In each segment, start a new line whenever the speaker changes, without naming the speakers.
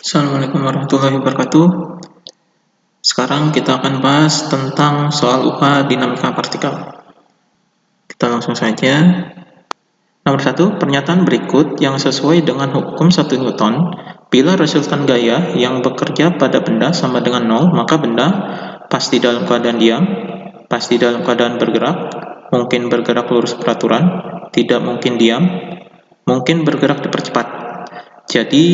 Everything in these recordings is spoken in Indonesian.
Assalamualaikum warahmatullahi wabarakatuh. Sekarang kita akan bahas tentang soal UPA dinamika partikel. Kita langsung saja. Nomor 1, pernyataan berikut yang sesuai dengan hukum 1 Newton. Bila resultan gaya yang bekerja pada benda sama dengan 0, maka benda pasti dalam keadaan diam, pasti dalam keadaan bergerak, mungkin bergerak lurus peraturan, tidak mungkin diam, mungkin bergerak dipercepat. Jadi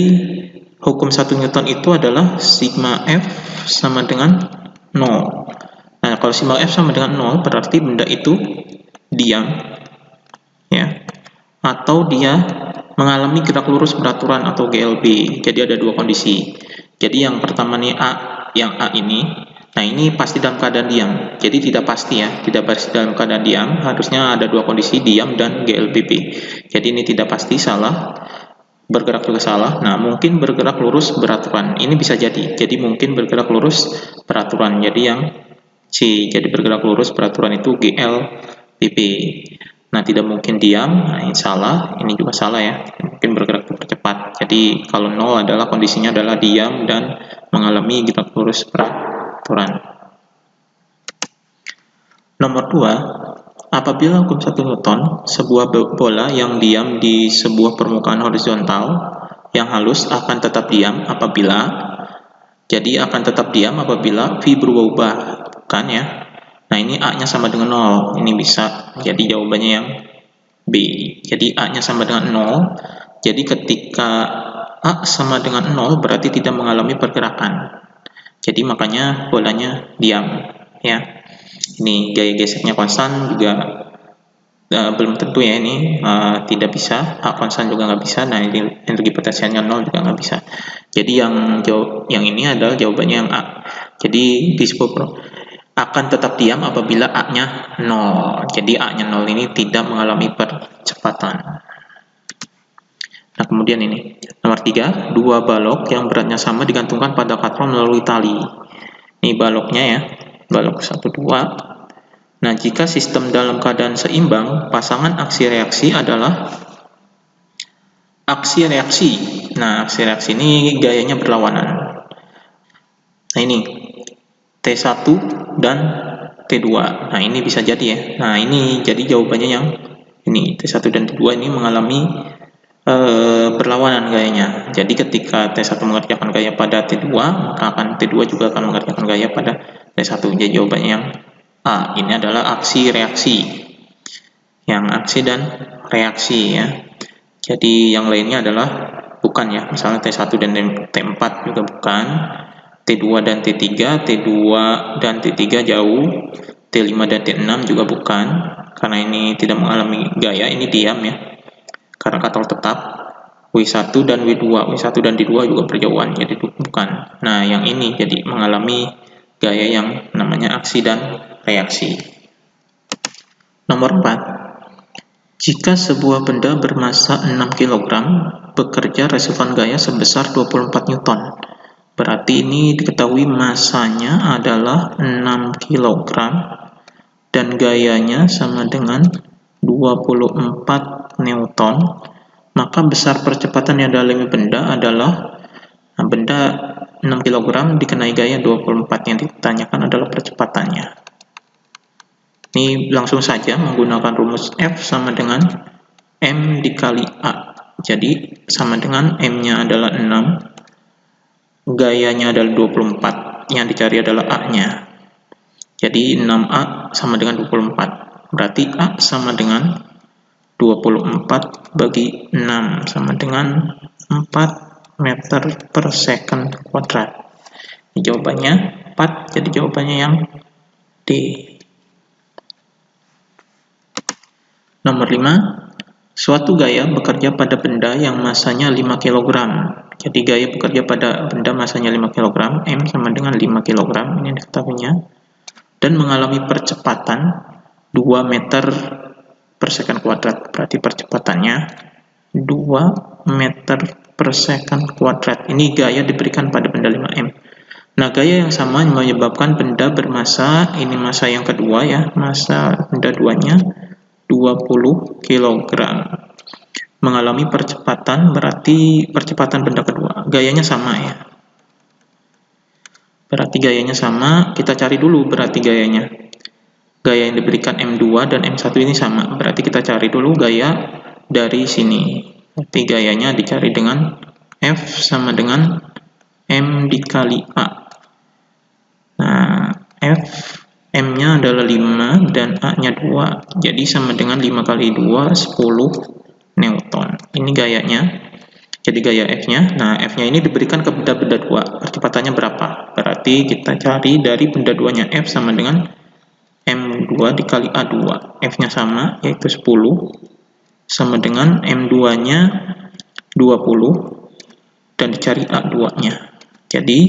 hukum 1 Newton itu adalah sigma F sama dengan 0. Nah, kalau sigma F sama dengan 0 berarti benda itu diam, ya, atau dia mengalami gerak lurus beraturan atau GLB. Jadi ada dua kondisi. Jadi yang pertama nih yang A ini, nah ini pasti dalam keadaan diam. Jadi tidak pasti ya, tidak pasti dalam keadaan diam. Harusnya ada dua kondisi, diam dan GLBB. Jadi ini tidak pasti, salah. Bergerak juga salah. Nah, mungkin bergerak lurus beraturan. Ini bisa jadi. Jadi mungkin bergerak lurus beraturan. Jadi yang C. Jadi bergerak lurus beraturan itu GLBB. Nah, tidak mungkin diam. Nah, ini salah. Ini juga salah ya. Mungkin bergerak cepat. Jadi kalau 0 adalah kondisinya adalah diam dan mengalami gerak lurus beraturan. Nomor 2. Apabila hukum 1 Newton, sebuah bola yang diam di sebuah permukaan horizontal yang halus akan tetap diam apabila V berubah, kan ya? Nah, ini A-nya sama dengan 0. Ini bisa jadi jawabannya yang B. Jadi A-nya sama dengan 0. Jadi ketika A sama dengan 0 berarti tidak mengalami pergerakan. Jadi makanya bolanya diam, ya. Ini gaya geseknya konstan juga belum tentu ya, ini tidak bisa. A konstan juga nggak bisa. Nah, ini energi potensialnya 0 juga nggak bisa. Jadi yang ini adalah jawabannya yang A. Jadi disebut akan tetap diam apabila A-nya 0. Jadi A-nya 0 ini tidak mengalami percepatan. Nah, kemudian ini nomor 3, dua balok yang beratnya sama digantungkan pada katron melalui tali. Ini baloknya ya, balok 1, 2. Nah, jika sistem dalam keadaan seimbang, pasangan aksi reaksi adalah aksi reaksi. Nah, aksi reaksi ini gayanya berlawanan. Nah, ini T1 dan T2. Nah, ini bisa jadi ya. Nah, ini jadi jawabannya yang ini T1 dan T2 ini mengalami berlawanan gayanya. Jadi ketika T1 mengerjakan gaya pada T2, maka T2 juga akan mengerjakan gaya pada T1. Jadi jawabannya yang A. Ini adalah aksi reaksi. Yang aksi dan reaksi ya. Jadi yang lainnya adalah bukan ya. Misalnya T1 dan T4 juga bukan. T2 dan T3, T2 dan T3 jauh. T5 dan T6 juga bukan. Karena ini tidak mengalami gaya, ini diam ya. Karena katal tetap. W1 dan W2, W1 dan D2 juga berjauhan, jadi bukan. Nah, yang ini jadi mengalami gaya yang namanya aksi dan reaksi. Nomor 4. Jika sebuah benda bermassa 6 kg bekerja resultan gaya sebesar 24 Newton. Berarti ini diketahui massanya adalah 6 kg dan gayanya sama dengan 24 Newton. Maka besar percepatan yang dialami benda adalah benda 6 kg dikenai gaya 24. Yang ditanyakan adalah percepatannya. Ini langsung saja menggunakan rumus F sama dengan M dikali A. Jadi sama dengan M-nya adalah 6, gayanya adalah 24, yang dicari adalah A-nya. Jadi 6A sama dengan 24. Berarti A sama dengan 24 bagi 6 sama dengan 4 meter per second kuadrat. Ini jawabannya 4, jadi jawabannya yang D. Nomor 5, suatu gaya bekerja pada benda yang masanya 5 kg. Jadi gaya bekerja pada benda masanya 5 kg, M sama dengan 5 kg, ini diketahuinya, dan mengalami percepatan 2 meter per second kuadrat. Berarti percepatannya 2 meter per second kuadrat. Ini gaya diberikan pada benda 5M. Nah, gaya yang sama menyebabkan benda bermassa, ini massa yang kedua ya, massa benda 2-nya 20 kg. mengalami percepatan, berarti percepatan benda kedua. Gayanya sama ya. Berarti gayanya sama, kita cari dulu berarti gayanya. Gaya yang diberikan M2 dan M1 ini sama. Berarti kita cari dulu gaya dari sini. Berarti gayanya dicari dengan F sama dengan M dikali A. Nah, F, M-nya adalah 5 dan A-nya 2. Jadi sama dengan 5 kali 2, 10 Newton. Ini gayanya. Jadi gaya F-nya. Nah, F-nya ini diberikan ke benda-benda 2. Percepatannya berapa? Berarti kita cari dari benda 2-nya. F sama dengan M2 dikali A2. F-nya sama, yaitu 10. Sama dengan M2-nya 20. Dan dicari A2-nya. Jadi,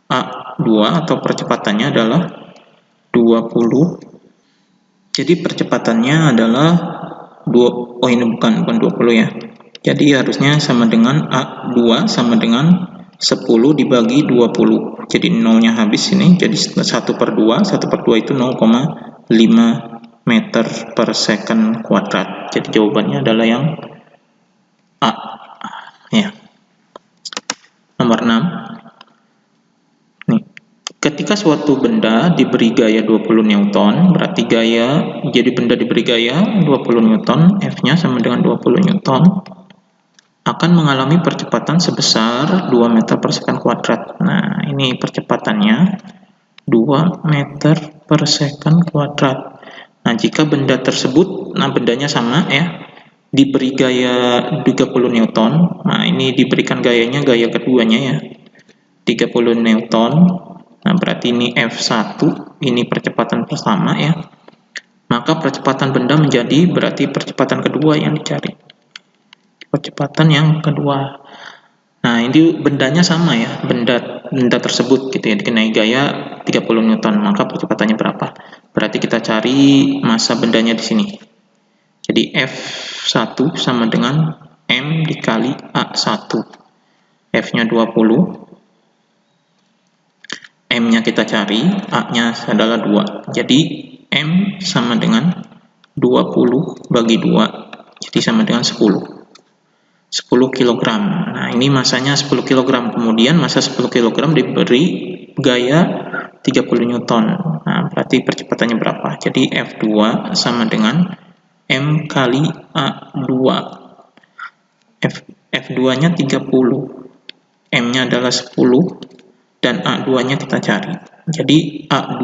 A2 atau percepatannya adalah 20. Jadi, percepatannya adalah oh ini bukan 20 ya. Jadi harusnya sama dengan A2 sama dengan 10 dibagi 20. Jadi 0-nya habis ini. Jadi 1/2. 1/2 itu 0,5 meter per second kuadrat. Jadi jawabannya adalah yang A. Ya. Nomor 6. Nih. Ketika suatu benda diberi gaya 20 Newton, berarti jadi benda diberi gaya 20 Newton, F-nya sama dengan 20 Newton, akan mengalami percepatan sebesar 2 meter per second kuadrat. Nah, ini percepatannya 2 meter per second kuadrat. Nah, jika benda tersebut, bendanya sama ya, diberi gaya 30 Newton, nah ini diberikan gayanya, gaya keduanya ya, 30 Newton. Nah, berarti ini F1, ini percepatan pertama ya. Maka percepatan benda menjadi berarti percepatan kedua yang dicari. Percepatan yang kedua. Nah, ini bendanya sama ya, benda tersebut gitu ya, dikenai gaya 30 Newton. Maka percepatannya berapa? Berarti kita cari massa bendanya di sini. Jadi F1 sama dengan M dikali A1. F-nya 20. M-nya kita cari, A-nya adalah 2. Jadi, M sama dengan 20 bagi 2. Jadi, sama dengan 10. 10 kg. Nah, ini masanya 10 kg. Kemudian, massa 10 kg diberi gaya 30 Newton. Nah, berarti percepatannya berapa? Jadi, F2 sama dengan M kali A2. F2-nya 30. M-nya adalah 10. Dan A2-nya kita cari. Jadi A2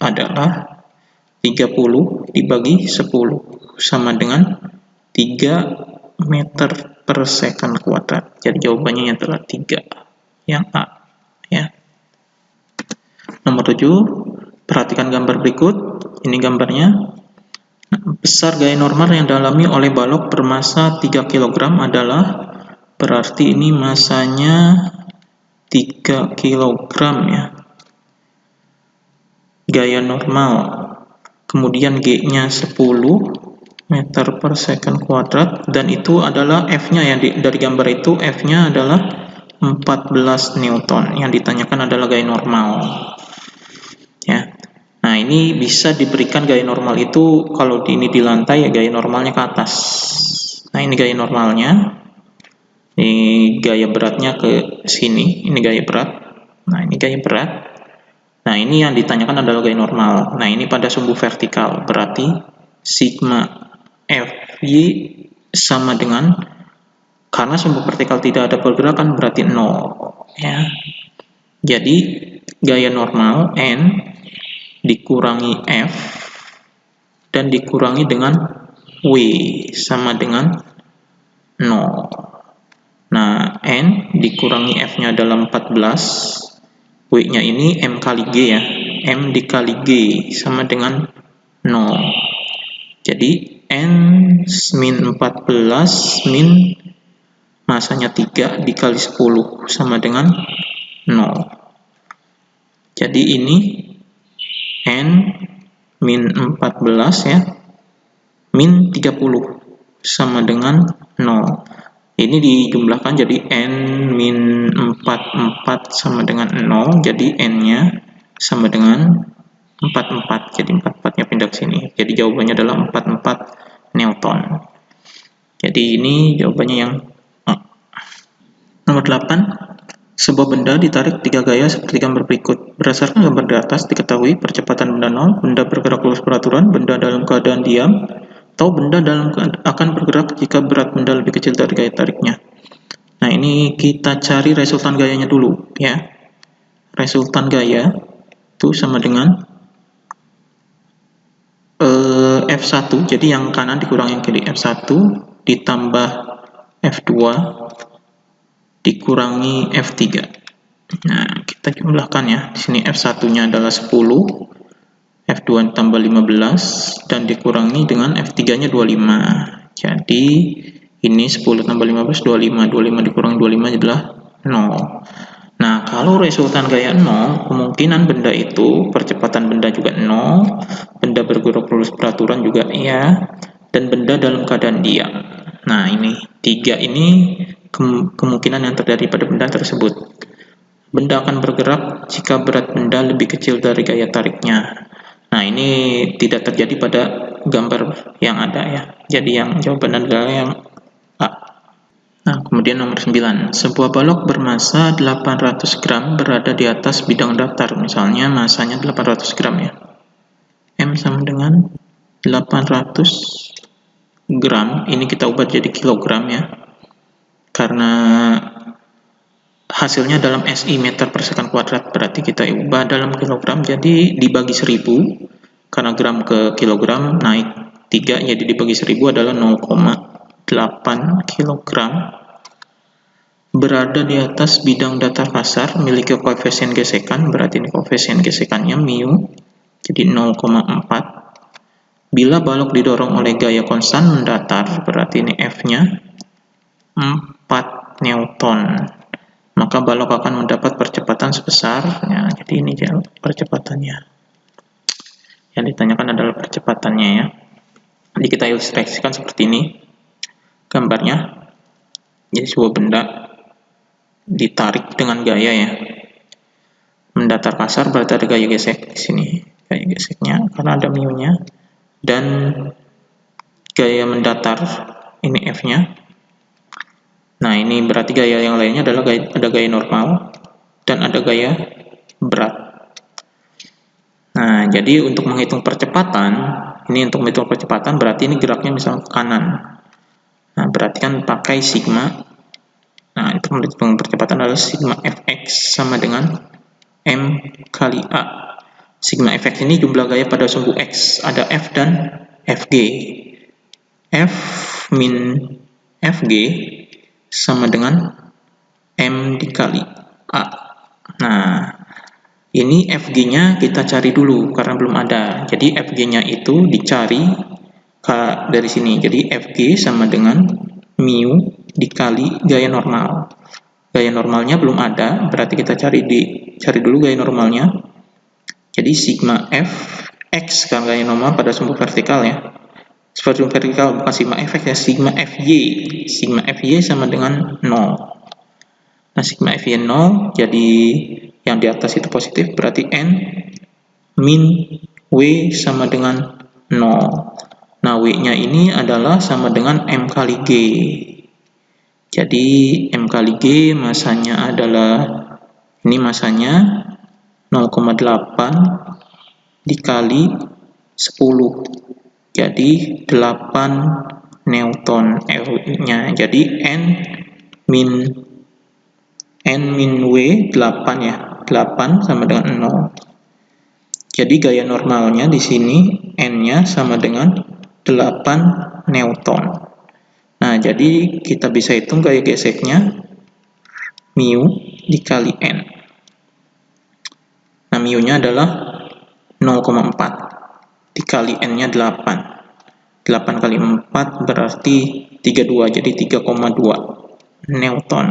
adalah 30 dibagi 10 sama dengan 3 meter per second kuadrat. Jadi jawabannya adalah 3. Yang A. Ya. Nomor 7, perhatikan gambar berikut. Ini gambarnya. Besar gaya normal yang dialami oleh balok bermassa 3 kg adalah, berarti ini massanya 3 kg ya, gaya normal. Kemudian G-nya 10 meter per second kuadrat, dan itu adalah F-nya yang dari gambar itu, F-nya adalah 14 Newton. Yang ditanyakan adalah gaya normal ya. Nah, ini bisa diberikan gaya normal itu kalau ini di lantai ya, gaya normalnya ke atas. Nah, ini gaya normalnya. Ini gaya beratnya ke sini, ini gaya berat. Nah, ini gaya berat. Nah, ini yang ditanyakan adalah gaya normal. Nah, ini pada sumbu vertikal, berarti sigma Fy sama dengan, karena sumbu vertikal tidak ada pergerakan, berarti 0 ya. Jadi gaya normal N dikurangi F dan dikurangi dengan W sama dengan 0. Nah, N dikurangi F-nya adalah 14. W-nya ini M kali G ya. M dikali G sama dengan 0. Jadi, N min 14 min masanya 3 dikali 10 sama dengan 0. Jadi, ini N min 14 ya. Min 30 sama dengan 0. Ini dijumlahkan jadi N min 44 sama dengan 0. Jadi N-nya sama dengan 44. Jadi 44-nya pindah ke sini. Jadi jawabannya adalah 44 Newton. Jadi ini jawabannya yang A. Nomor 8. Sebuah benda ditarik 3 gaya seperti gambar berikut. Berdasarkan gambar di atas diketahui percepatan benda 0, benda bergerak lurus peraturan, benda dalam keadaan diam, atau benda akan bergerak jika berat benda lebih kecil dari gaya tariknya. Nah, ini kita cari resultan gayanya dulu ya. Resultan gaya itu sama dengan F1, jadi yang kanan dikurangi yang kiri. F1 ditambah F2 dikurangi F3. Nah, kita jumlahkan ya. Di sini F1-nya adalah 10, F2 tambah 15, dan dikurangi dengan F3-nya 25. Jadi, ini 10 tambah 15, 25. 25 dikurangi 25 adalah 0. Nah, kalau resultan gaya 0, kemungkinan benda itu, percepatan benda juga 0, benda bergerak lurus peraturan juga iya, dan benda dalam keadaan diam. Nah, ini 3 ini kemungkinan yang terjadi pada benda tersebut. Benda akan bergerak jika berat benda lebih kecil dari gaya tariknya. Nah, ini tidak terjadi pada gambar yang ada ya. Jadi yang jawaban adalah yang A. Nah, kemudian nomor 9. Sebuah balok bermasa 800 gram berada di atas bidang datar. Misalnya masanya 800 gram ya. M sama dengan 800 gram. Ini kita ubah jadi kilogram ya. Karena hasilnya dalam SI meter per sekon kuadrat, berarti kita ubah dalam kilogram, jadi dibagi 1000, karena gram ke kilogram naik 3, jadi dibagi 1000 adalah 0,8 kilogram. Berada di atas bidang datar kasar, memiliki koefisien gesekan, berarti ini koefisien gesekannya mu, jadi 0,4. Bila balok didorong oleh gaya konstan mendatar, berarti ini F-nya 4 Newton. Maka balok akan mendapat percepatan sebesar, ya, jadi ini percepatannya. Yang ditanyakan adalah percepatannya ya. Jadi kita ilustrasikan seperti ini gambarnya. Jadi sebuah benda ditarik dengan gaya ya. Mendatar kasar berarti ada gaya gesek di sini. Gaya geseknya karena ada mu-nya, dan gaya mendatar ini F-nya. Nah, ini berarti gaya yang lainnya adalah ada gaya normal dan ada gaya berat. Nah, jadi untuk menghitung percepatan, berarti ini geraknya misalnya ke kanan. Nah, berarti kan pakai sigma. Nah, itu menghitung percepatan adalah sigma Fx sama dengan M kali A. Sigma Fx ini jumlah gaya pada sumbu X. Ada F dan Fg. F min Fg sama dengan M dikali A. Nah, ini Fg-nya kita cari dulu karena belum ada. Jadi Fg-nya itu dicari dari sini. Jadi Fg sama dengan mu dikali gaya normal. Gaya normalnya belum ada, berarti kita cari dulu gaya normalnya. Jadi sigma Fx kan gaya normal pada sumbu vertikal ya. Sumbu vertikal bukan sigma Fx ya, sigma Fy. Sigma Fy sama dengan 0. Nah, sigma Fy 0, jadi yang di atas itu positif, berarti N min W sama dengan 0. Nah, W-nya ini adalah sama dengan M kali G. Jadi, M kali G masanya adalah, ini masanya 0,8 dikali 10. Jadi, 8 Newton W-nya. Jadi, N min W 8 ya. 8 sama dengan 0. Jadi gaya normalnya di sini N-nya sama dengan 8 Newton. Nah, jadi kita bisa hitung gaya geseknya mu dikali N. Nah, mu-nya adalah 0,4 dikali N-nya 8. 8 kali 4 berarti 32, jadi 3,2 Newton.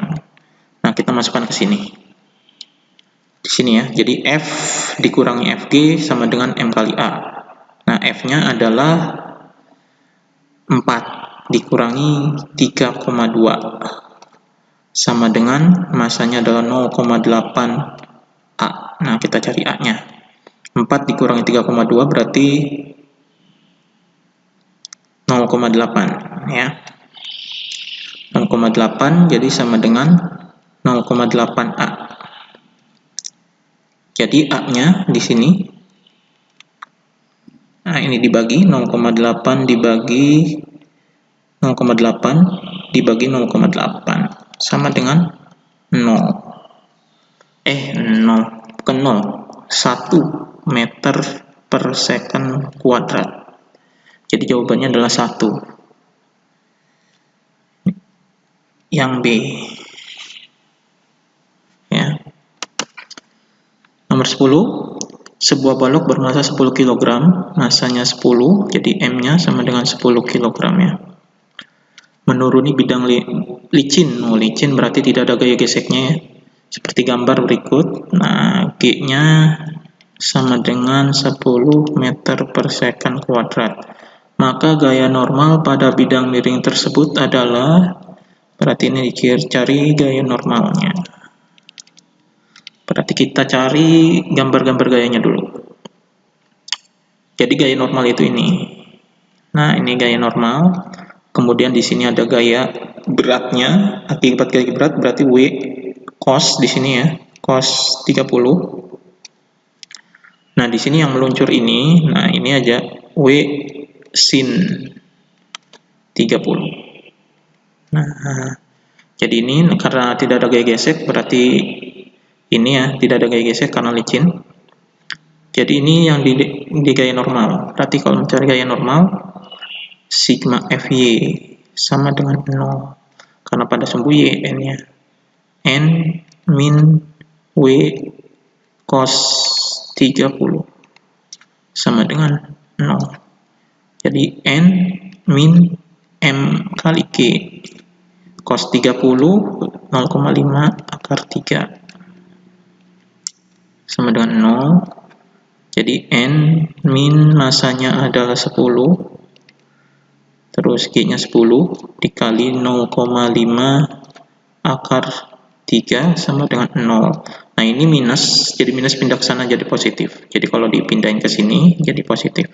Nah, kita masukkan ke sini. Di sini ya, jadi F dikurangi Fg sama dengan M kali A. Nah, F-nya adalah 4 dikurangi 3,2 sama dengan masanya adalah 0,8 A. Nah, kita cari A-nya. 4 dikurangi 3,2 berarti 0,8 ya. 0,8 jadi sama dengan 0,8A. Jadi A-nya di sini, nah ini dibagi 0,8 dibagi 0,8 dibagi 0,8 sama dengan 0. 0, bukan 0, 1 meter per second kuadrat. Jadi jawabannya adalah 1. Yang B. Ya. Nomor 10. Sebuah balok bermassa 10 kg, massanya 10, jadi M-nya sama dengan 10 kg ya. Menuruni bidang licin. Licin berarti tidak ada gaya geseknya ya. Seperti gambar berikut. Nah, G-nya sama dengan 10 meter per second kuadrat. Maka gaya normal pada bidang miring tersebut adalah, berarti ini cari gaya normalnya. Berarti kita cari gambar-gambar gayanya dulu. Jadi gaya normal itu ini. Nah, ini gaya normal. Kemudian di sini ada gaya beratnya. Akibat gaya berat berarti W cos di sini ya, cos 30. Nah, di sini yang meluncur ini, nah ini aja W sin 30. Nah, jadi ini karena tidak ada gaya gesek, berarti ini ya tidak ada gaya gesek karena licin. Jadi ini yang di gaya normal. Berarti kalau mencari gaya normal, sigma Fy sama dengan 0. Karena pada sumbu Y N-nya. N min W cos 30 sama dengan 0. Jadi N min M kali G. Cos 30 0,5 akar 3 sama dengan 0. Jadi N min masanya adalah 10, terus G-nya 10 dikali 0,5 akar 3 sama dengan 0. Nah, ini minus, jadi minus pindah ke sana jadi positif. Jadi kalau dipindahin ke sini jadi positif.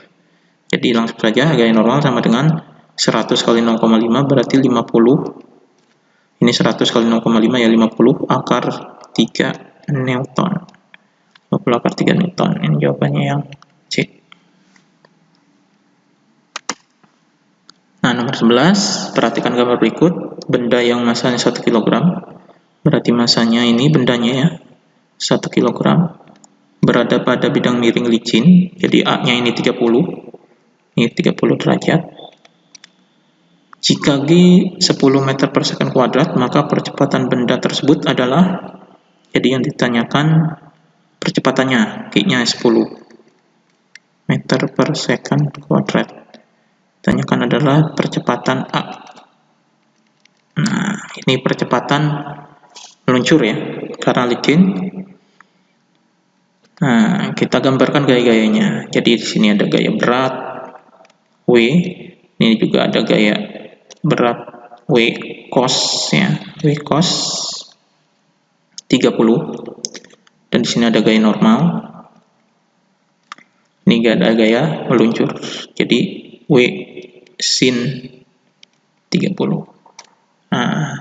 Jadi langsung saja gaya normal sama dengan 100 kali 0,5 berarti 50. Ini 100 kali 0,5 ya 50 akar 3 Newton. 50 akar 3 Newton. Ini jawabannya yang C. Nah, nomor 11, perhatikan gambar berikut. Benda yang masanya 1 kg. Berarti masanya ini bendanya ya 1 kg. Berada pada bidang miring licin. Jadi A-nya ini 30. Ini 30 derajat. Jika G 10 meter per second kuadrat, maka percepatan benda tersebut adalah, jadi yang ditanyakan percepatannya, G-nya 10 meter per second kuadrat. Tanyakan adalah percepatan A. Nah, ini percepatan meluncur ya, karena licin. Nah, kita gambarkan gaya-gayanya. Jadi di sini ada gaya berat W, ini juga ada gaya berat W cos ya, W cos 30. Dan di sini ada gaya normal. Ini gak ada gaya meluncur. Jadi W sin 30. Nah,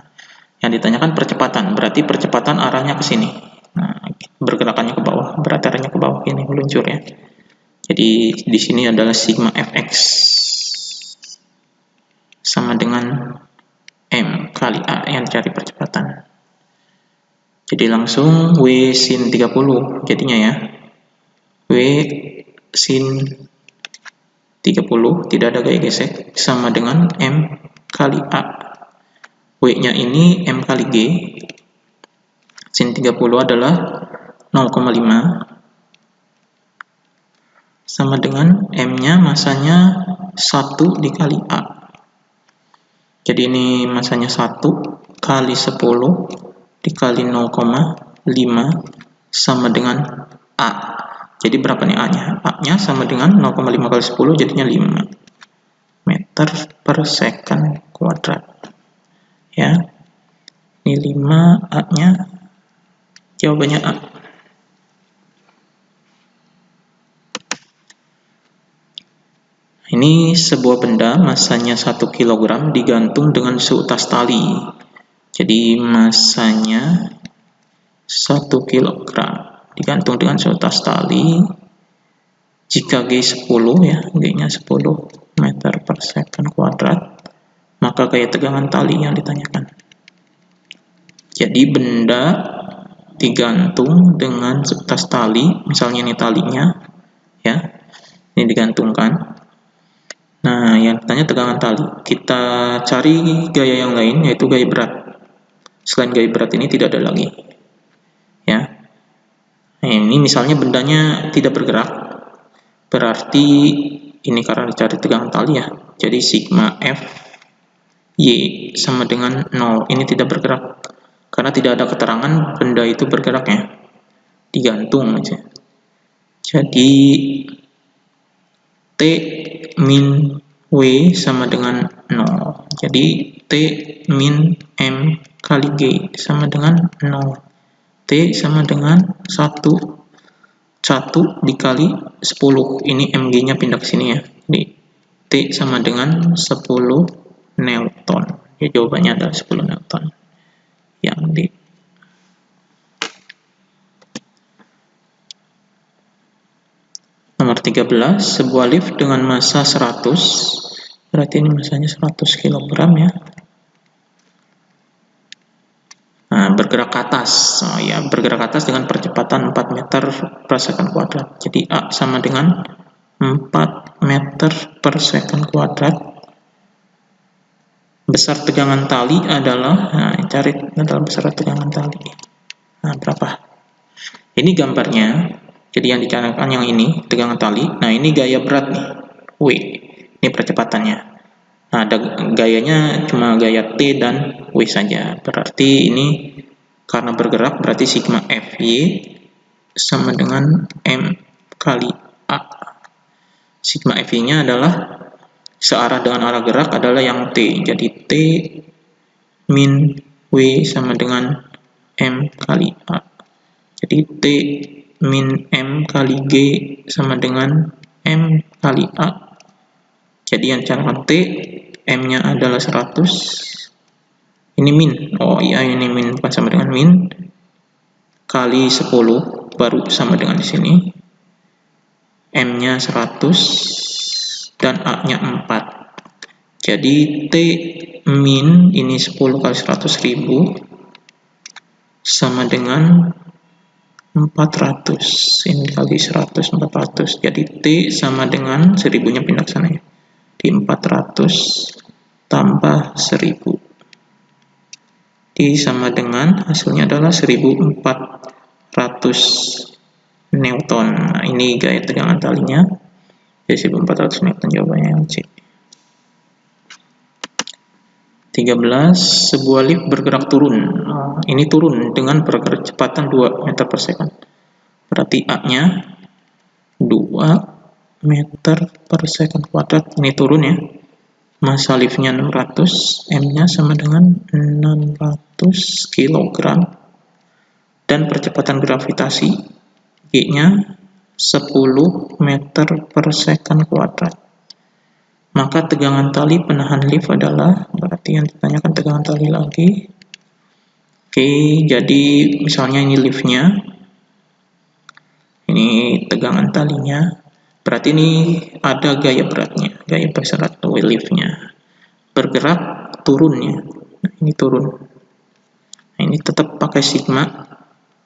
yang ditanyakan percepatan, berarti percepatan arahnya ke sini. Nah, bergerakannya ke bawah, berarti arahnya ke bawah ini meluncur ya. Jadi di sini adalah sigma Fx sama dengan M kali A yang cari percepatan. Jadi langsung W sin 30 jadinya ya. W sin 30 tidak ada gaya gesek sama dengan M kali A. W-nya ini M kali G. Sin 30 adalah 0,5 sama dengan M-nya masanya 1 dikali A. Jadi ini masanya 1 kali 10 dikali 0,5 sama dengan A. Jadi berapa nih A-nya? A-nya sama dengan 0,5 kali 10 jadinya 5 meter per second kuadrat. Ya. Ini 5, A-nya jawabannya A. Ini sebuah benda masanya 1 kg digantung dengan seutas tali. Jadi masanya 1 kg digantung dengan suatu tas tali. Jika G 10 ya, G-nya 10 meter per second kuadrat, maka gaya tegangan tali yang ditanyakan. Jadi benda digantung dengan tas tali, misalnya ini talinya ya, ini digantungkan. Nah, yang ditanya tegangan tali. Kita cari gaya yang lain, yaitu gaya berat. Selain gaya berat ini tidak ada lagi ya. Nah, ini misalnya bendanya tidak bergerak, berarti ini karena dicari tegangan tali ya, jadi sigma F Y sama dengan 0. Ini tidak bergerak karena tidak ada keterangan benda itu bergeraknya, digantung aja. Jadi T min W sama dengan 0. Jadi T min M kali G sama dengan 0. T sama dengan 1 dikali 10. Ini mg-nya pindah ke sini ya. Jadi T sama dengan 10 Newton. Ya, jawabannya adalah 10 Newton. Yang di nomor 13, sebuah lift dengan massa 100, berarti ini massanya 100 kg ya. Nah, bergerak ke atas. Oh ya, bergerak ke atas dengan percepatan 4 meter per second kuadrat. Jadi A sama dengan 4 meter per second kuadrat. Besar tegangan tali adalah, nah, cari adalah besar tegangan tali. Nah, berapa? Ini gambarnya. Jadi yang dicarikan yang ini, tegangan tali. Nah, ini gaya berat nih, W. Ini percepatannya. Nah, ada gayanya cuma gaya T dan W saja. Berarti ini karena bergerak, berarti sigma Fy sama dengan M kali A. Sigma Fy-nya adalah searah dengan arah gerak adalah yang T. Jadi T min W sama dengan M kali A. Jadi T min M kali G sama dengan M kali A. Jadi yang carikan T, M-nya adalah 100. Ini min. Oh iya, ini min, bukan sama dengan min. Kali 10 baru sama dengan di sini. M-nya 100 dan A-nya 4. Jadi T min ini 10 kali 100.000 sama dengan 400. Ini kali 100, 400. Jadi T sama dengan 1000-nya pindah ke sana ya. Di 400 tambah 1000. T sama dengan hasilnya adalah 1400 Newton. Nah, ini gaya tegangan talinya. Jadi 1400 Newton jawabannya yang C. 13. Sebuah lift bergerak turun. Nah, ini turun dengan percepatan 2 meter per second. Berarti A-nya 2 meter per second kuadrat. Ini turun ya. Massa liftnya 600, M-nya sama dengan 600 kg. Dan percepatan gravitasi G-nya 10 meter per second kuadrat. Maka tegangan tali penahan lift adalah, berarti yang ditanyakan tegangan tali lagi. Oke, jadi misalnya ini liftnya, ini tegangan talinya, berarti ini ada gaya beratnya, gaya berat atau liftnya. Bergerak turun ya, nah, ini turun. Nah, ini tetap pakai sigma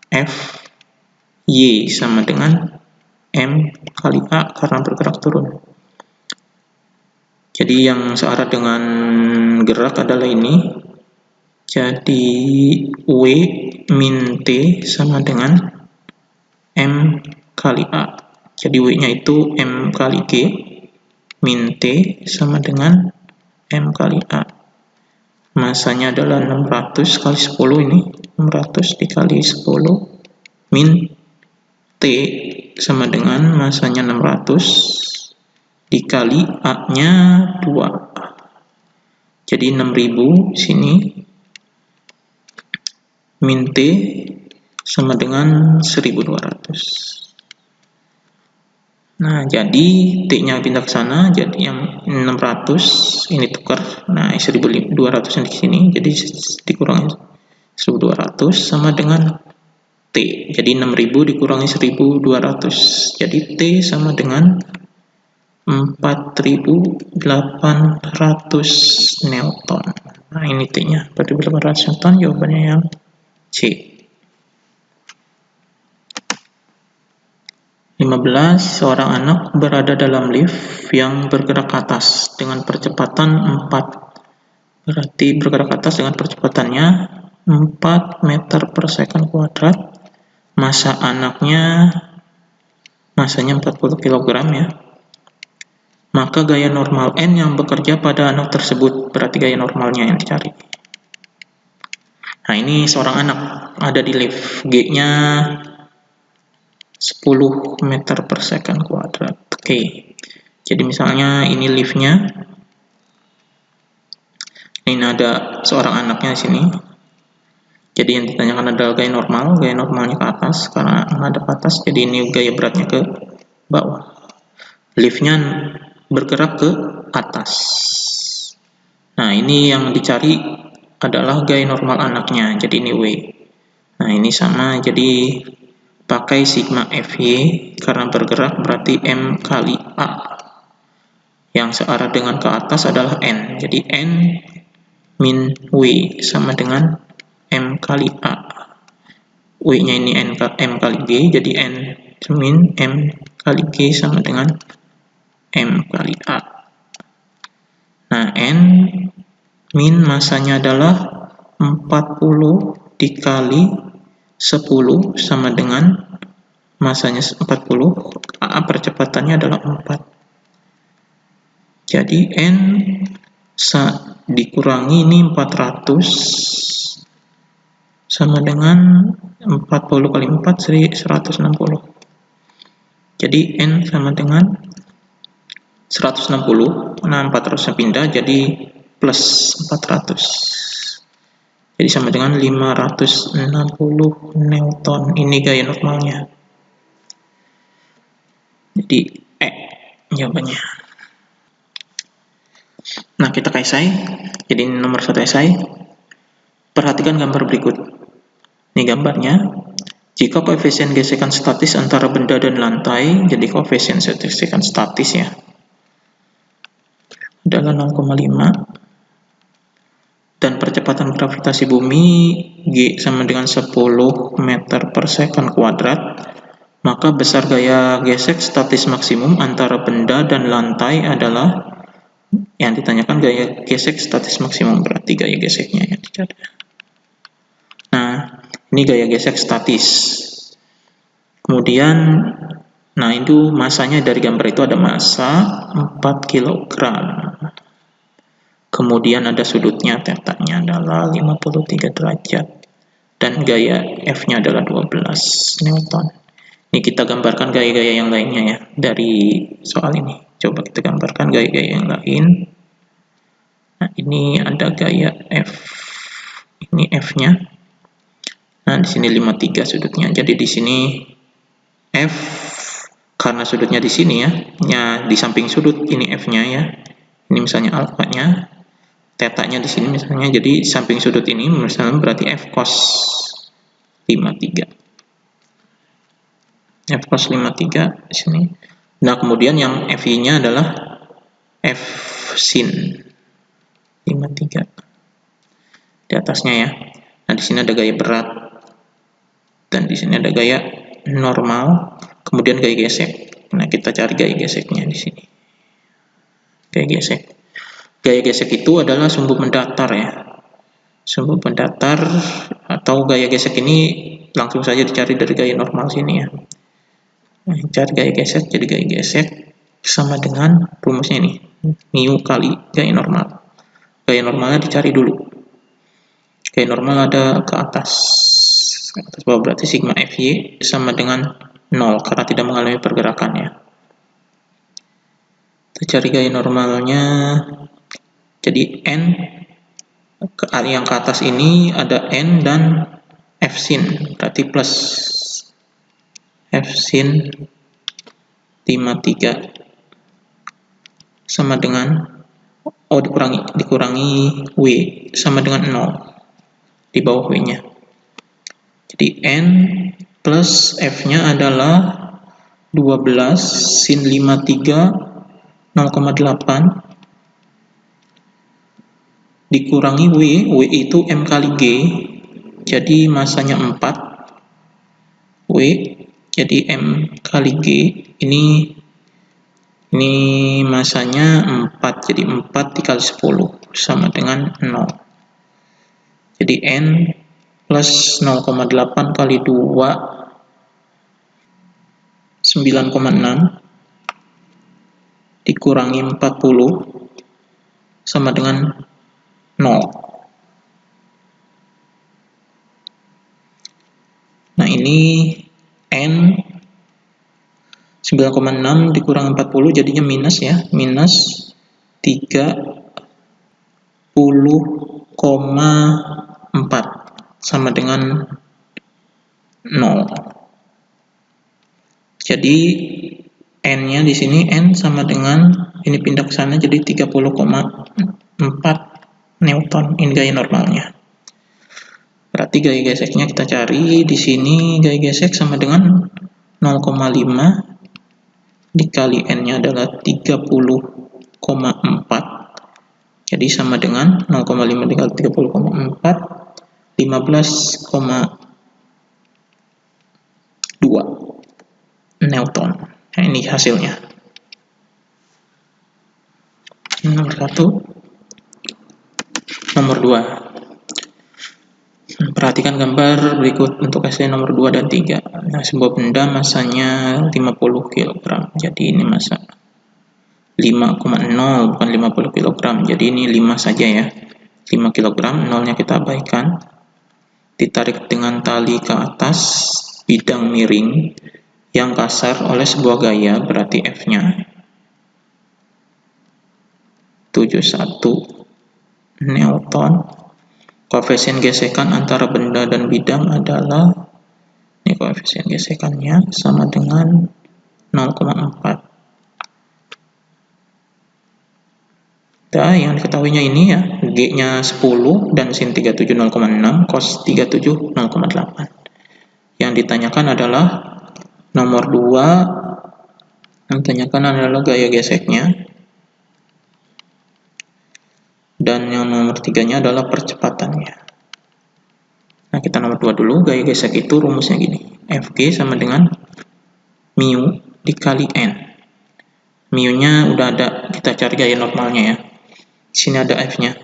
F Y sama dengan M kali A karena bergerak turun. Jadi yang searah dengan gerak adalah ini. Jadi W min T sama dengan M kali A. Jadi W-nya itu M kali G min T sama dengan M kali A. Masanya adalah 600 kali 10 ini. 600 dikali 10 min T sama dengan masanya 600 dikali A-nya 2. Jadi 6000 sini min T sama dengan 1200. Nah, jadi T-nya pindah ke sana, jadi yang 600 ini tukar. Nah, 1200 yang di sini, jadi dikurangi 1200 sama dengan T. Jadi 6000 dikurangi 1200. Jadi T sama dengan 4800 Newton. Nah, ini T-nya. 4800 Newton, jawabannya yang C. 15. Seorang anak berada dalam lift yang bergerak ke atas dengan percepatan 4. Berarti bergerak ke atas dengan percepatannya 4 meter per second kuadrat. Masanya 40 kg ya. Maka gaya normal N yang bekerja pada anak tersebut. Berarti gaya normalnya yang dicari. Nah, ini seorang anak ada di lift. G-nya 10 meter per second kuadrat. Oke. Jadi misalnya ini liftnya. Ini ada seorang anaknya di sini. Jadi yang ditanyakan adalah gaya normal. Gaya normalnya ke atas karena menghadap ke atas. Jadi ini gaya beratnya ke bawah. Liftnya bergerak ke atas. Nah, ini yang dicari adalah gaya normal anaknya. Jadi ini W. Nah, ini sama. Jadi pakai sigma Fy karena bergerak berarti M kali A. Yang searah dengan ke atas adalah N. Jadi N min W sama dengan M kali A. W-nya ini M kali G, jadi N min M kali G sama dengan M kali A. Nah, N min masanya adalah 40 dikali 10 sama dengan masanya 40, A percepatannya adalah 4. Jadi N dikurangi ini 400 sama dengan 40 kali 4, 160. Jadi N sama dengan 160. Nah, 400 pindah jadi plus 400. Jadi sama dengan 560 Newton. Ini gaya normalnya. Jadi jawabannya. Nah, kita ke esai. Jadi nomor 1 esai. Perhatikan gambar berikut. Ini gambarnya. Jika koefisien gesekan statis antara benda dan lantai, jadi koefisien gesekan statis ya, adalah 0,5. Dan percepatan gravitasi bumi G sama dengan 10 meter per second kuadrat, maka besar gaya gesek statis maksimum antara benda dan lantai adalah, yang ditanyakan gaya gesek statis maksimum, berarti gaya geseknya yang dicari. Nah, ini gaya gesek statis. Kemudian, nah itu masanya dari gambar itu ada massa 4 kg. Kemudian ada sudutnya, tetanya adalah 53 derajat. Dan gaya F-nya adalah 12 Newton. Ini kita gambarkan gaya-gaya yang lainnya ya, dari soal ini. Coba kita gambarkan gaya-gaya yang lain. Nah, ini ada gaya F. Ini F-nya. Nah, di sini 53 sudutnya. Jadi di sini F, karena sudutnya di sini ya, di samping sudut ini F-nya ya. Ini misalnya alfanya. Tetanya di sini misalnya, jadi samping sudut ini misalnya berarti F cos 53. F cos 53 di sini. Nah, kemudian yang Fi-nya adalah F sin 53. Di atasnya ya. Nah, di sini ada gaya berat. Dan di sini ada gaya normal, kemudian gaya gesek. Nah, kita cari gaya geseknya di sini. Gaya gesek. Gaya gesek itu adalah sumbu mendatar ya. Sumbu mendatar atau gaya gesek ini langsung saja dicari dari gaya normal sini ya. Nah, cari gaya gesek, jadi gaya gesek sama dengan rumusnya ini. Mu kali gaya normal. Gaya normalnya dicari dulu. Gaya normal ada ke atas. Ke atas bawah berarti sigma Fy sama dengan 0 karena tidak mengalami pergerakan ya. Kita cari gaya normalnya. Jadi N yang ke atas ini ada N dan F sin, berarti plus F sin 53 sama dengan dikurangi W sama dengan 0 di bawah W-nya. Jadi N plus F-nya adalah 12 sin 53 0,8 dikurangi W itu M kali G, jadi masanya 4, W jadi M kali G, ini masanya 4, jadi 4 dikali 10 sama dengan 0. Jadi N plus 0,8 kali 2 9,6 dikurangi 40 sama dengan 0. Nah ini N 9,6 dikurang 40 jadinya minus ya, minus 30,4 sama dengan 0. Jadi N-nya di sini N sama dengan ini pindah ke sana jadi 30,4 Newton. Ini gaya normalnya. Berarti gaya geseknya kita cari di sini, gaya gesek sama dengan 0,5 dikali N-nya adalah 30,4. Jadi sama dengan 0,5 dikali 30,4 15,2 Newton. Nah, ini hasilnya. Nomor 1. Nomor 2. Perhatikan gambar berikut untuk hasil nomor 2 dan 3. Nah, sebuah benda masanya 50 kg. Jadi ini massa 5,0 bukan 50 kg. Jadi ini 5 saja ya. 5 kg, nolnya kita abaikan. Ditarik dengan tali ke atas bidang miring yang kasar oleh sebuah gaya, berarti F-nya 71 Newton. Koefisien gesekan antara benda dan bidang adalah, ini koefisien gesekannya sama dengan 0,4. Nah, yang diketahuinya ini ya, G-nya 10 dan sin 37 0,6, cos 37 0,8. Yang ditanyakan adalah nomor 2, yang ditanyakan adalah gaya geseknya. Dan yang nomor 3-nya adalah percepatannya. Nah, kita nomor 2 dulu. Gaya gesek itu rumusnya gini. Fg sama dengan mu dikali N. Mu-nya udah ada, kita cari gaya normalnya ya. Di sini ada F-nya.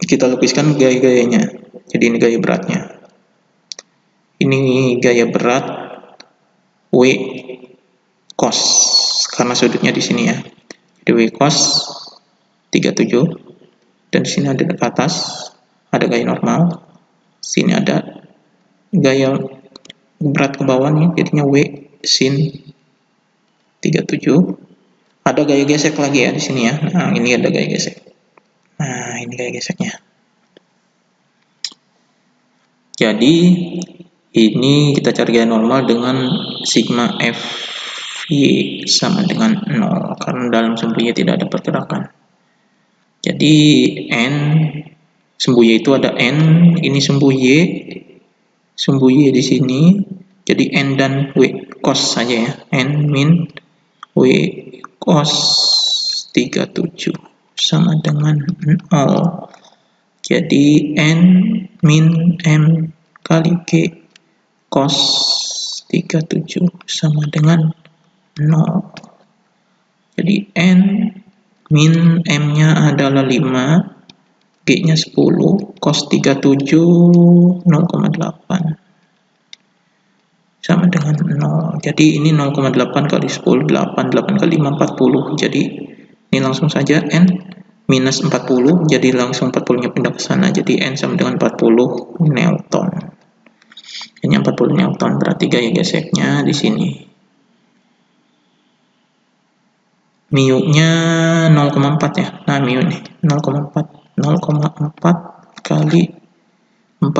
Kita lukiskan gaya-gayanya. Jadi ini gaya beratnya. Ini gaya berat W cos, karena sudutnya di sini ya. Jadi W cos 37, dan di sini ada ke atas ada gaya normal, sini ada gaya berat ke bawah nih, jadinya W sin 37. Ada gaya gesek lagi ya di sini ya. Nah, ini ada gaya gesek. Nah, ini gaya geseknya. Jadi ini kita cari gaya normal dengan sigma Fy sama dengan 0, karena dalam sumbu Y tidak ada pergerakan. Jadi N, sumbu Y itu ada N, ini sumbu Y di sini. Jadi N dan W cos saja ya. N min W cos 37 sama dengan 0. Jadi N min M kali G cos 37 sama dengan 0. Jadi N min M-nya adalah 5, G-nya 10, cos 37 0,8 sama dengan 0. Jadi ini 0,8 kali 10, 8 kali 5, 40. Jadi ini langsung saja N minus 40, jadi langsung 40-nya pindah ke sana. Jadi N sama dengan 40 Newton. Ini 40 Newton, berarti gaya geseknya di sini. Mu-nya 0,4 ya. Nah, mu nih 0,4 kali 40.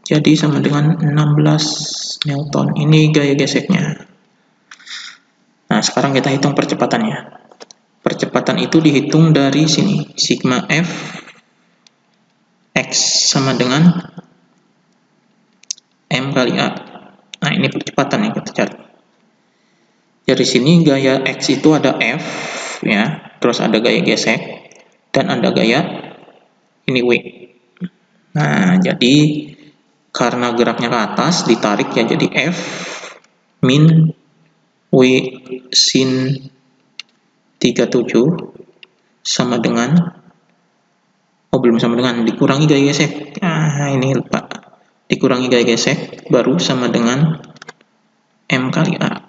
Jadi sama dengan 16 Newton. Ini gaya geseknya. Nah, sekarang kita hitung percepatannya. Percepatan itu dihitung dari sini, sigma F X sama dengan M kali A. Nah, ini percepatan yang kita cari. Dari sini gaya X itu ada F, ya, terus ada gaya gesek, dan ada gaya ini W. Nah, jadi karena geraknya ke atas, ditarik ya, jadi F min W sin 37 sama dengan, belum sama dengan, dikurangi gaya gesek. Nah, ini lupa. Dikurangi gaya gesek, baru sama dengan M kali A.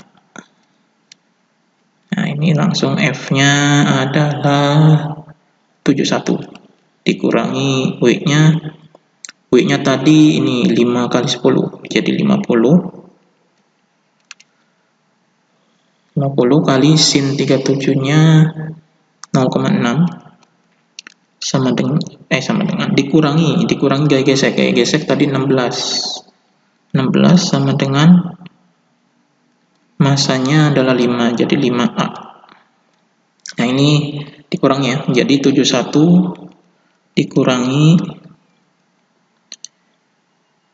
Nah, ini langsung F-nya adalah 71. Dikurangi W-nya. W-nya tadi ini 5 kali 10, jadi 50. 50 kali sin 37-nya 0,6 sama dengan dikurangi gaya gesek tadi 16 sama dengan masanya adalah 5, jadi 5A. Nah, ini dikurangi ya, jadi 71 dikurangi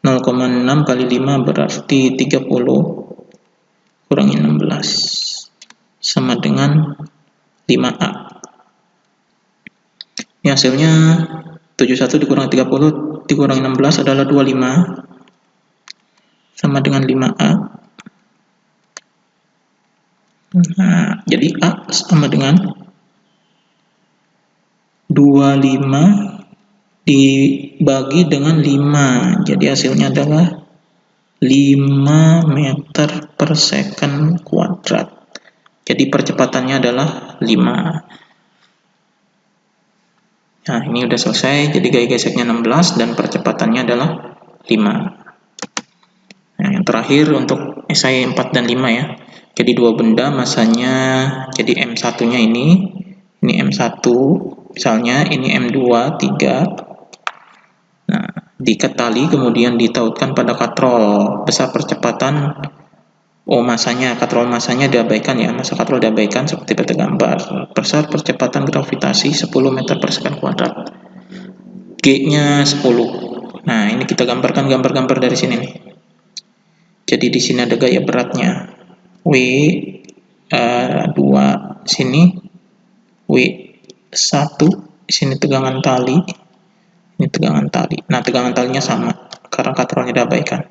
0,6 kali 5 berarti 30 kurangi 16 sama dengan 5A. Ini hasilnya 71 dikurangi 30 dikurangi 16 adalah 25 sama dengan 5A. Nah, jadi A sama dengan 25 dibagi dengan 5. Jadi hasilnya adalah 5 meter per second kuadrat. Jadi percepatannya adalah 5. Nah, ini udah selesai. Jadi gaya geseknya 16 dan percepatannya adalah 5. Nah, yang terakhir untuk esai 4 dan 5 ya. Jadi dua benda masanya, jadi M1-nya ini M1 misalnya, ini M2, 3. Nah, diikat tali kemudian ditautkan pada katrol. Besar percepatan, masanya, katrol masanya diabaikan ya, masa katrol diabaikan seperti pada gambar. Besar percepatan gravitasi 10 meter per second kuadrat. G-nya 10. Nah, ini kita gambarkan gambar-gambar dari sini nih. Jadi di sini ada gaya beratnya W2 sini, W1 di sini tegangan tali, ini tegangan tali. Nah, tegangan talinya sama karena katrolnya diabaikan.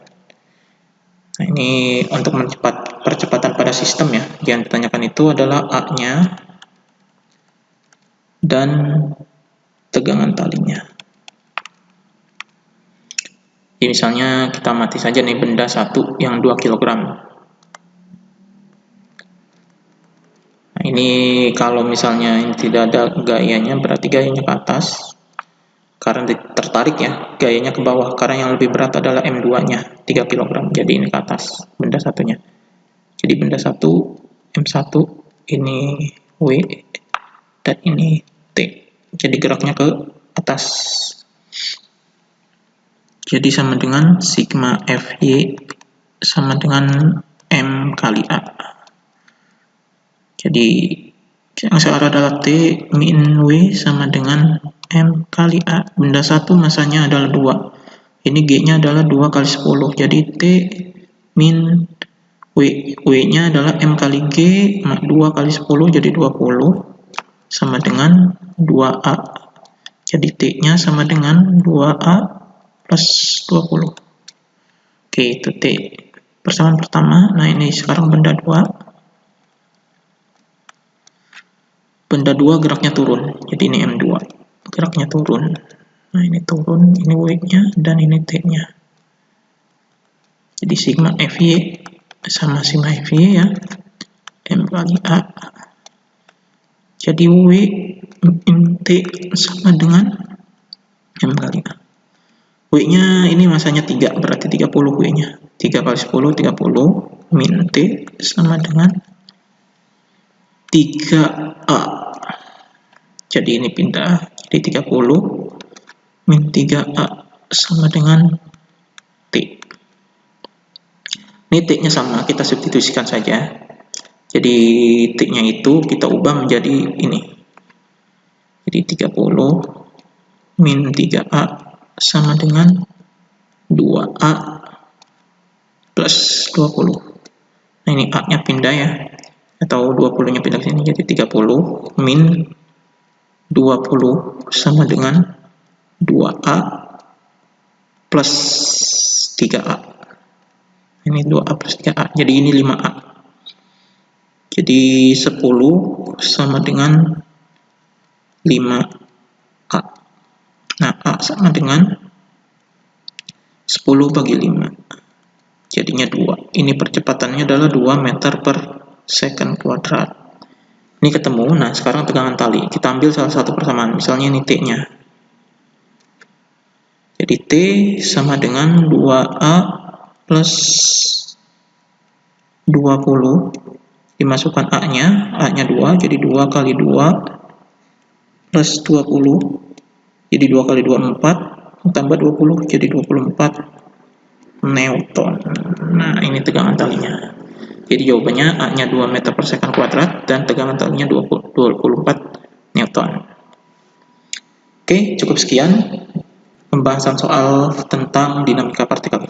Nah, ini untuk percepatan pada sistem ya. Yang ditanyakan itu adalah A-nya dan tegangan talinya. Jadi misalnya kita mati saja nih benda satu yang 2 kg. Nah, ini kalau misalnya ini tidak ada gayanya, berarti gayanya ke atas. Karena tertarik ya, gayanya ke bawah. Karena yang lebih berat adalah M2-nya, 3 kg. Jadi ini ke atas, benda satunya. Jadi benda satu, M1, ini W, dan ini T. Jadi geraknya ke atas. Jadi sama dengan sigma Fy sama dengan M kali A. Jadi yang searah adalah T min W sama dengan M kali A. Benda satu masanya adalah 2. Ini G-nya adalah 2 kali 10. Jadi T min W. W-nya adalah M kali G, 2 kali 10 jadi 20 sama dengan 2A. Jadi T-nya sama dengan 2A plus 20. Oke, itu T. Persamaan pertama. Nah, ini sekarang benda 2. Benda 2 geraknya turun. Jadi ini M2. Geraknya turun. Nah, ini turun, ini W-nya dan ini T-nya. Jadi sigma Fy sama sigma Fy ya. M kali A. Jadi W min T sama dengan M kali A. W-nya ini masanya 3, berarti 30 W-nya. 3 kali 10, 30 min T sama dengan 3A. Jadi ini pindah, jadi 30 min 3A sama dengan T. Ini T-nya sama, kita substitusikan saja. Jadi T-nya itu kita ubah menjadi ini. Jadi 30 min 3A sama dengan 2A plus 20. Nah, ini A-nya pindah ya, atau 20-nya pindah ke sini, jadi 30 min 20 sama dengan 2A plus 3A. Ini 2A plus 3A, jadi ini 5A. Jadi 10 sama dengan 5A. Nah, A sama dengan 10 bagi 5. Jadinya 2. Ini percepatannya adalah 2 meter per second kuadrat. Ini ketemu. Nah, sekarang tegangan tali. Kita ambil salah satu persamaan. Misalnya ini T-nya. Jadi T sama dengan 2A plus 20. Dimasukkan A-nya. A-nya 2. Jadi 2 kali 2 plus 20. Jadi 2 kali 2, 4. Tambah 20. Jadi 24 Newton. Nah, ini tegangan talinya. Jadi jawabannya A-nya 2 meter per second kuadrat dan tegangan talinya 24 Newton. Oke, cukup sekian pembahasan soal tentang dinamika partikel.